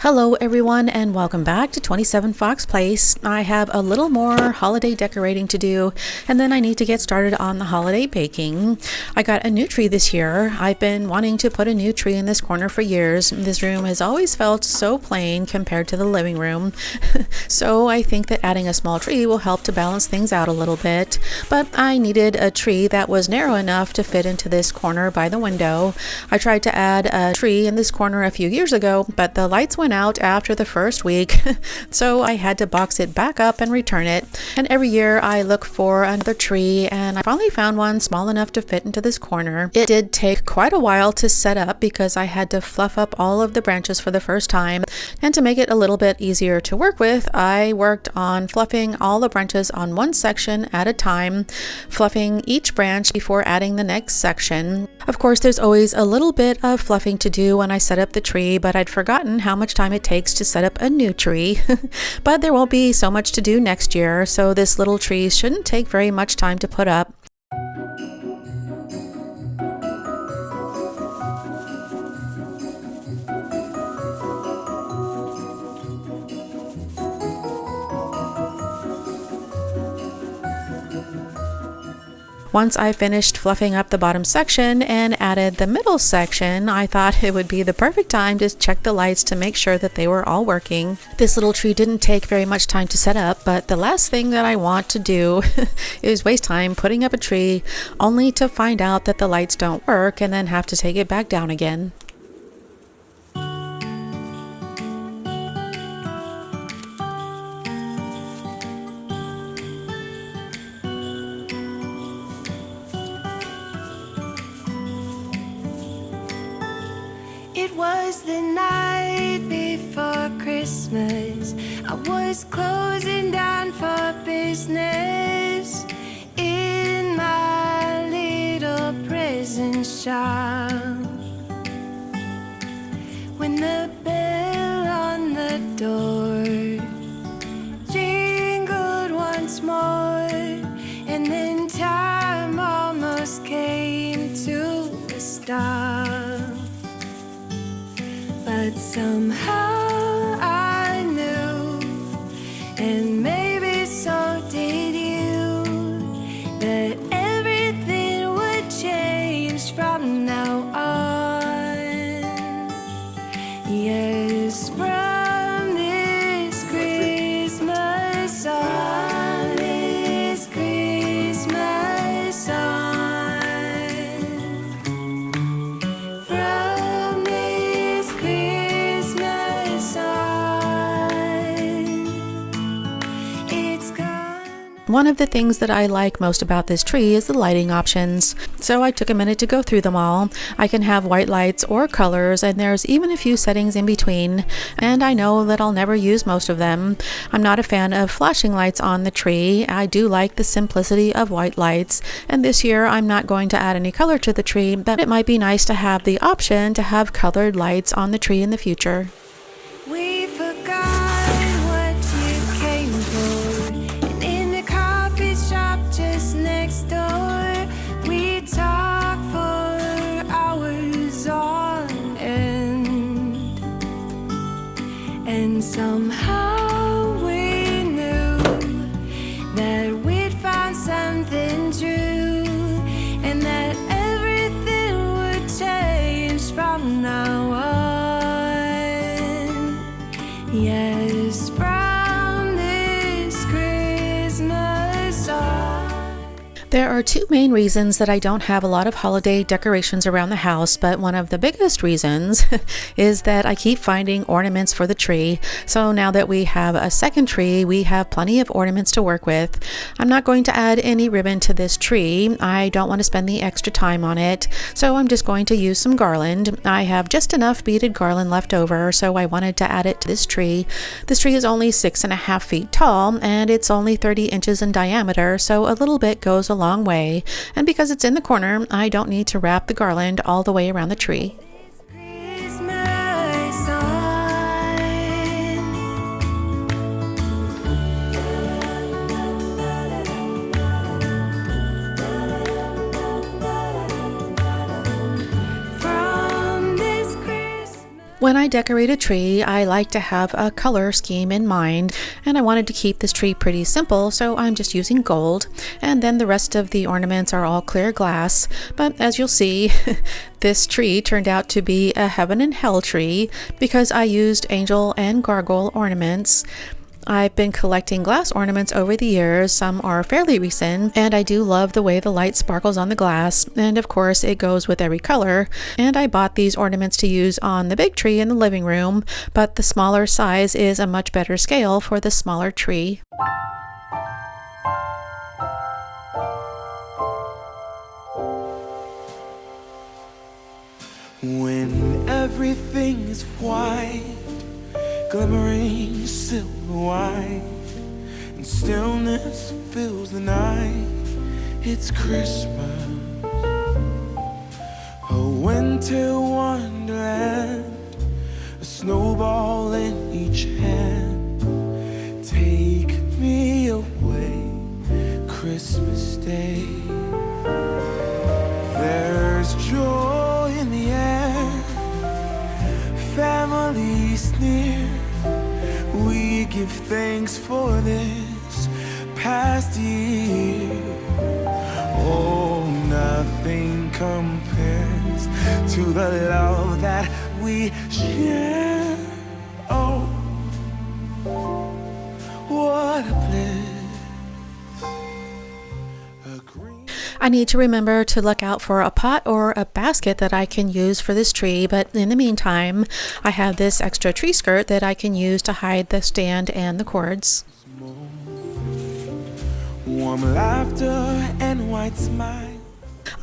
Hello everyone and welcome back to 27 Fox Place. I have a little more holiday decorating to do and then I need to get started on the holiday baking. I got a new tree this year. I've been wanting to put a new tree in this corner for years. This room has always felt so plain compared to the living room. So I think that adding a small tree will help to balance things out a little bit. But I needed a tree that was narrow enough to fit into this corner by the window. I tried to add a tree in this corner a few years ago, but the lights went out after the first week, so I had to box it back up and return it. And every year I look for another tree, and I finally found one small enough to fit into this corner. It did take quite a while to set up because I had to fluff up all of the branches for the first time, and to make it a little bit easier to work with, I worked on fluffing all the branches on one section at a time, fluffing each branch before adding the next section. Of course, there's always a little bit of fluffing to do when I set up the tree, but I'd forgotten how much time it takes to set up a new tree. But there won't be so much to do next year, so this little tree shouldn't take very much time to put up. Once I finished fluffing up the bottom section and added the middle section, I thought it would be the perfect time to check the lights to make sure that they were all working. This little tree didn't take very much time to set up, but the last thing that I want to do is waste time putting up a tree only to find out that the lights don't work and then have to take it back down again. It was the night before Christmas. I was closing down for business in my little prison shop, when the bell on the door jingled once more, and then time almost came to a stop. But somehow I knew, and maybe so did you, that everything would change from now on. Yes, from this Christmas on, this Christmas on. One of the things that I like most about this tree is the lighting options. So I took a minute to go through them all. I can have white lights or colors, and there's even a few settings in between, and I know that I'll never use most of them. I'm not a fan of flashing lights on the tree. I do like the simplicity of white lights, and this year I'm not going to add any color to the tree, but it might be nice to have the option to have colored lights on the tree in the future. We forgot what you came for, and in the coffee shop just next door, we talked for hours on end, and somehow we knew that we'd found something true, and that everything would change from now on. Yes, from this Christmas on. There are two main reasons that I don't have a lot of holiday decorations around the house, but one of the biggest reasons is that I keep finding ornaments for the tree. So now that we have a second tree, we have plenty of ornaments to work with. I'm not going to add any ribbon to this tree. I don't want to spend the extra time on it, so I'm just going to use some garland. I have just enough beaded garland left over, so I wanted to add it to this tree. This tree is only 6.5 feet tall, and it's only 30 inches in diameter, so a little bit goes a long way. And because it's in the corner, I don't need to wrap the garland all the way around the tree. Christmas on. When I decorate a tree, I like to have a color scheme in mind, and I wanted to keep this tree pretty simple, so I'm just using gold, and then the rest of the ornaments are all clear glass. But as you'll see, this tree turned out to be a heaven and hell tree because I used angel and gargoyle ornaments. I've been collecting glass ornaments over the years. Some are fairly recent, and I do love the way the light sparkles on the glass, and of course it goes with every color. And I bought these ornaments to use on the big tree in the living room, but the smaller size is a much better scale for the smaller tree. When everything is white, glimmering silver white, and stillness fills the night, it's Christmas, a winter wonderland, a snowball in each hand. Take me away, Christmas Day. There's joy in the air, family's near. We give thanks for this past year. Oh, nothing compares to the love that we share. Oh, what a bliss. I need to remember to look out for a pot or a basket that I can use for this tree, but in the meantime, I have this extra tree skirt that I can use to hide the stand and the cords. Warm laughter and white smile.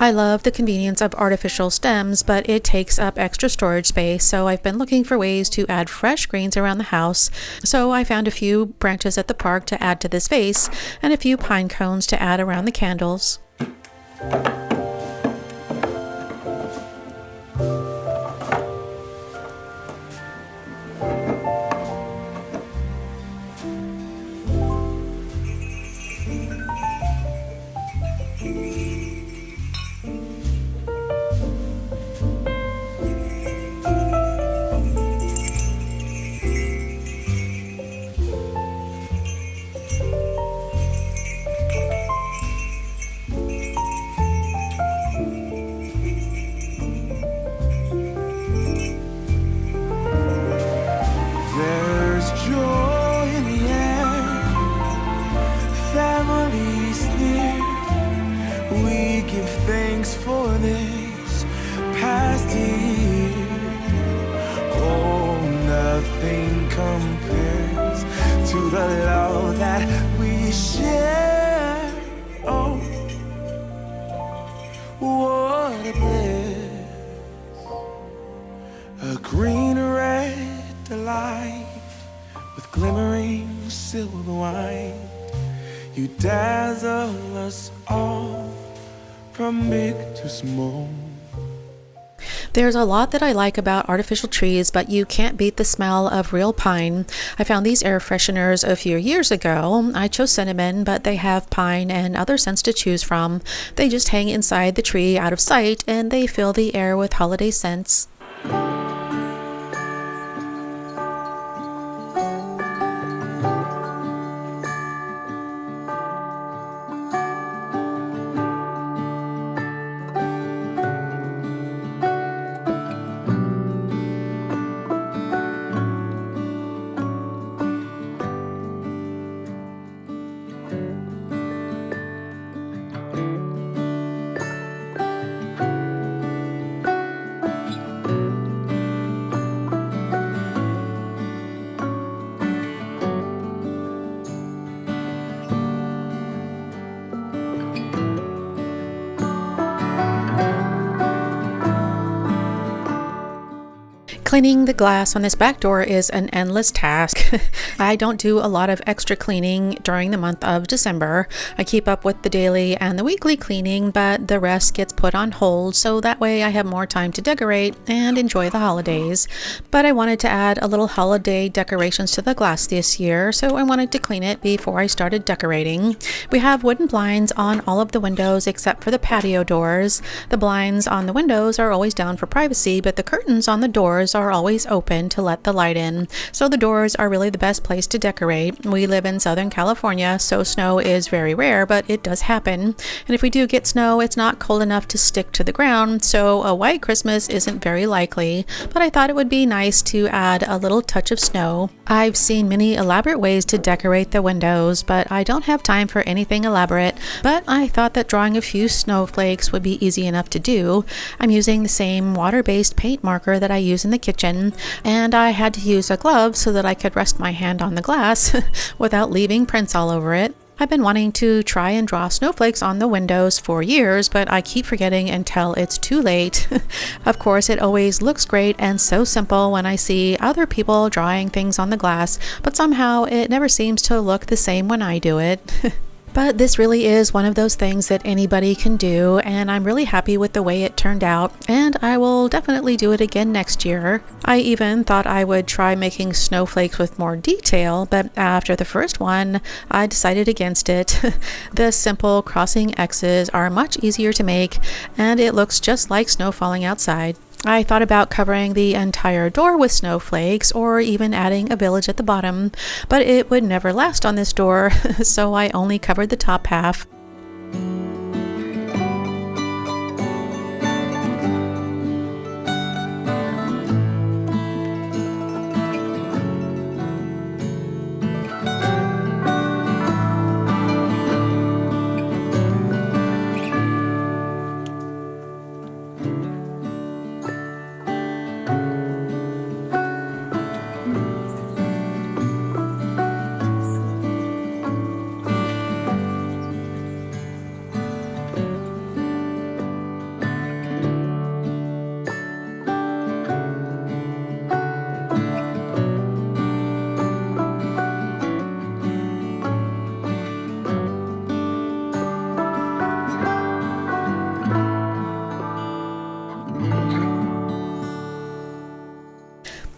I love the convenience of artificial stems, but it takes up extra storage space, so I've been looking for ways to add fresh greens around the house. So I found a few branches at the park to add to this vase, and a few pine cones to add around the candles. Thanks for this past year. Oh, nothing compares to the love that we share. Oh, what a bliss. A green red delight with glimmering silver white. You dazzle us all from big to small. There's a lot that I like about artificial trees, but you can't beat the smell of real pine. I found these air fresheners a few years ago. I chose cinnamon, but they have pine and other scents to choose from. They just hang inside the tree out of sight, and they fill the air with holiday scents. Cleaning the glass on this back door is an endless task. I don't do a lot of extra cleaning during the month of December. I keep up with the daily and the weekly cleaning, but the rest gets put on hold, so that way I have more time to decorate and enjoy the holidays. But I wanted to add a little holiday decorations to the glass this year, so I wanted to clean it before I started decorating. We have wooden blinds on all of the windows except for the patio doors. The blinds on the windows are always down for privacy, but the curtains on the doors are always open to let the light in. So the doors are really the best place to decorate. We live in Southern California, so snow is very rare, but it does happen. And if we do get snow, it's not cold enough to stick to the ground, so a white Christmas isn't very likely. But I thought it would be nice to add a little touch of snow. I've seen many elaborate ways to decorate the windows, but I don't have time for anything elaborate. But I thought that drawing a few snowflakes would be easy enough to do. I'm using the same water-based paint marker that I use in the kitchen, and I had to use a glove so that I could rest my hand on the glass without leaving prints all over it. I've been wanting to try and draw snowflakes on the windows for years, but I keep forgetting until it's too late. Of course, it always looks great and so simple when I see other people drawing things on the glass, but somehow it never seems to look the same when I do it. But this really is one of those things that anybody can do, and I'm really happy with the way it turned out, and I will definitely do it again next year. I even thought I would try making snowflakes with more detail, but after the first one, I decided against it. The simple crossing X's are much easier to make, and it looks just like snow falling outside. I thought about covering the entire door with snowflakes or even adding a village at the bottom, but it would never last on this door, so I only covered the top half.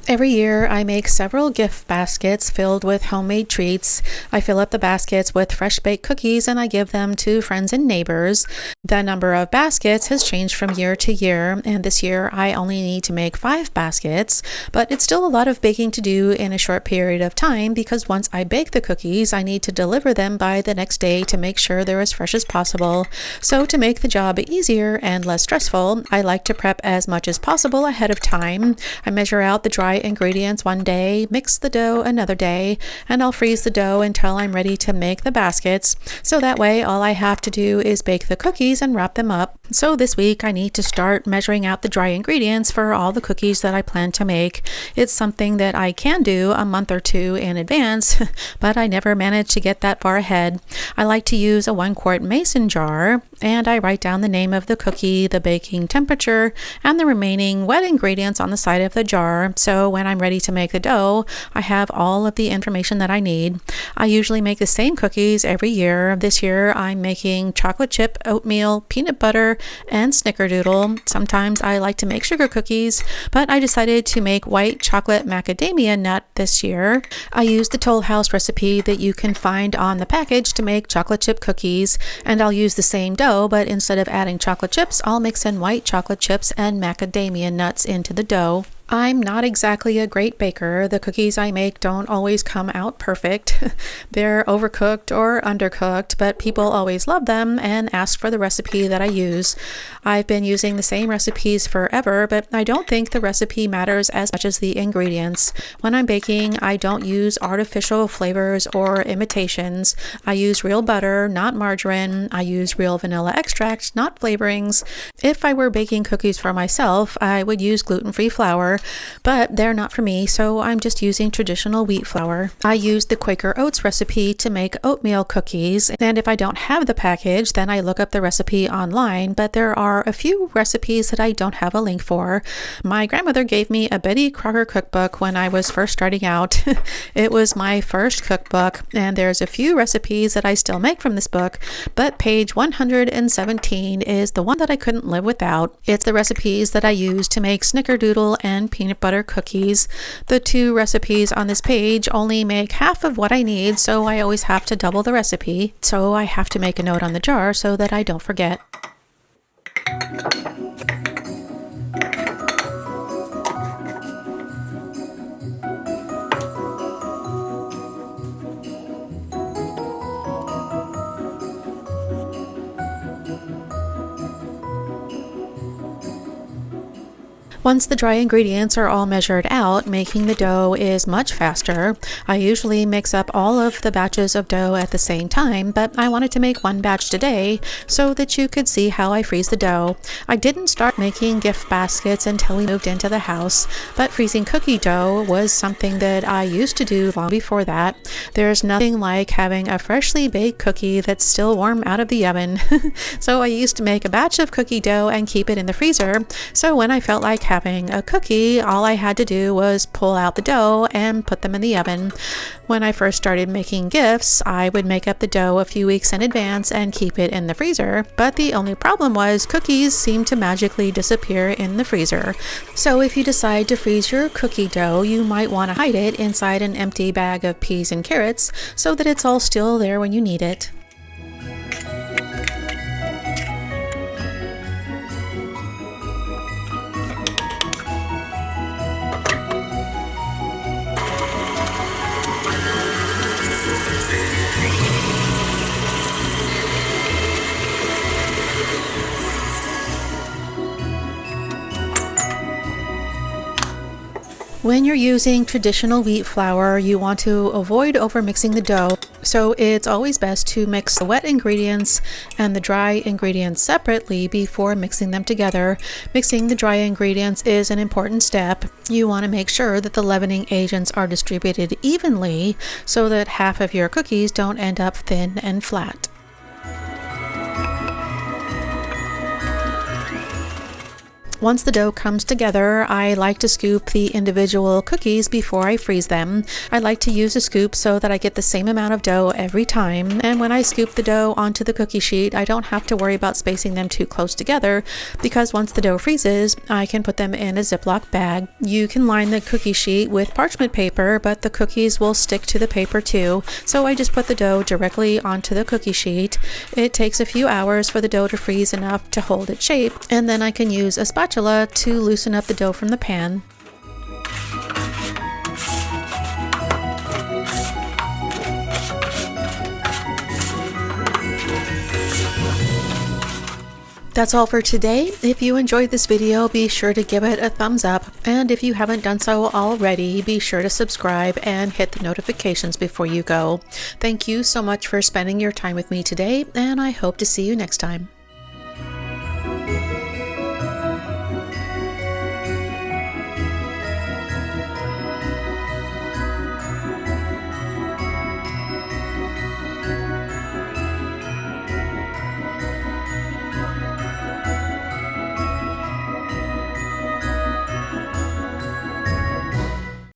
Every year, I make several gift baskets filled with homemade treats. I fill up the baskets with fresh baked cookies and I give them to friends and neighbors. The number of baskets has changed from year to year, and this year I only need to make 5 baskets, but it's still a lot of baking to do in a short period of time because once I bake the cookies, I need to deliver them by the next day to make sure they're as fresh as possible. So to make the job easier and less stressful, I like to prep as much as possible ahead of time. I measure out the dry ingredients one day, mix the dough another day, and I'll freeze the dough until I'm ready to make the baskets. So that way all I have to do is bake the cookies and wrap them up. So this week I need to start measuring out the dry ingredients for all the cookies that I plan to make. It's something that I can do a month or two in advance, but I never manage to get that far ahead. I like to use a 1-quart mason jar, and I write down the name of the cookie, the baking temperature, and the remaining wet ingredients on the side of the jar. So when I'm ready to make the dough, I have all of the information that I need. I usually make the same cookies every year. This year I'm making chocolate chip, oatmeal, peanut butter, and snickerdoodle. Sometimes I like to make sugar cookies, but I decided to make white chocolate macadamia nut this year. I used the Toll House recipe that you can find on the package to make chocolate chip cookies, and I'll use the same dough, but instead of adding chocolate chips, I'll mix in white chocolate chips and macadamia nuts into the dough. I'm not exactly a great baker. The cookies I make don't always come out perfect. They're overcooked or undercooked, but people always love them and ask for the recipe that I use. I've been using the same recipes forever, but I don't think the recipe matters as much as the ingredients. When I'm baking, I don't use artificial flavors or imitations. I use real butter, not margarine. I use real vanilla extract, not flavorings. If I were baking cookies for myself, I would use gluten-free flour, before, but they're not for me, so I'm just using traditional wheat flour. I used the Quaker Oats recipe to make oatmeal cookies, and if I don't have the package, then I look up the recipe online, but there are a few recipes that I don't have a link for. My grandmother gave me a Betty Crocker cookbook when I was first starting out. It was my first cookbook, and there's a few recipes that I still make from this book, but page 117 is the one that I couldn't live without. It's the recipes that I use to make snickerdoodle and peanut butter cookies. The two recipes on this page only make half of what I need, so I always have to double the recipe. So I have to make a note on the jar so that I don't forget. Once the dry ingredients are all measured out, making the dough is much faster. I usually mix up all of the batches of dough at the same time, but I wanted to make one batch today so that you could see how I freeze the dough. I didn't start making gift baskets until we moved into the house, but freezing cookie dough was something that I used to do long before that. There's nothing like having a freshly baked cookie that's still warm out of the oven. So I used to make a batch of cookie dough and keep it in the freezer, so when I felt like having a cookie, all I had to do was pull out the dough and put them in the oven. When I first started making gifts, I would make up the dough a few weeks in advance and keep it in the freezer, but the only problem was cookies seemed to magically disappear in the freezer. So if you decide to freeze your cookie dough, you might want to hide it inside an empty bag of peas and carrots so that it's all still there when you need it. When you're using traditional wheat flour, you want to avoid overmixing the dough, so it's always best to mix the wet ingredients and the dry ingredients separately before mixing them together. Mixing the dry ingredients is an important step. You want to make sure that the leavening agents are distributed evenly so that half of your cookies don't end up thin and flat. Once the dough comes together, I like to scoop the individual cookies before I freeze them. I like to use a scoop so that I get the same amount of dough every time, and when I scoop the dough onto the cookie sheet, I don't have to worry about spacing them too close together, because once the dough freezes, I can put them in a Ziploc bag. You can line the cookie sheet with parchment paper, but the cookies will stick to the paper too, so I just put the dough directly onto the cookie sheet. It takes a few hours for the dough to freeze enough to hold its shape, and then I can use a spatula to loosen up the dough from the pan. That's all for today. If you enjoyed this video, be sure to give it a thumbs up, and if you haven't done so already, be sure to subscribe and hit the notifications before you go. Thank you so much for spending your time with me today, and I hope to see you next time.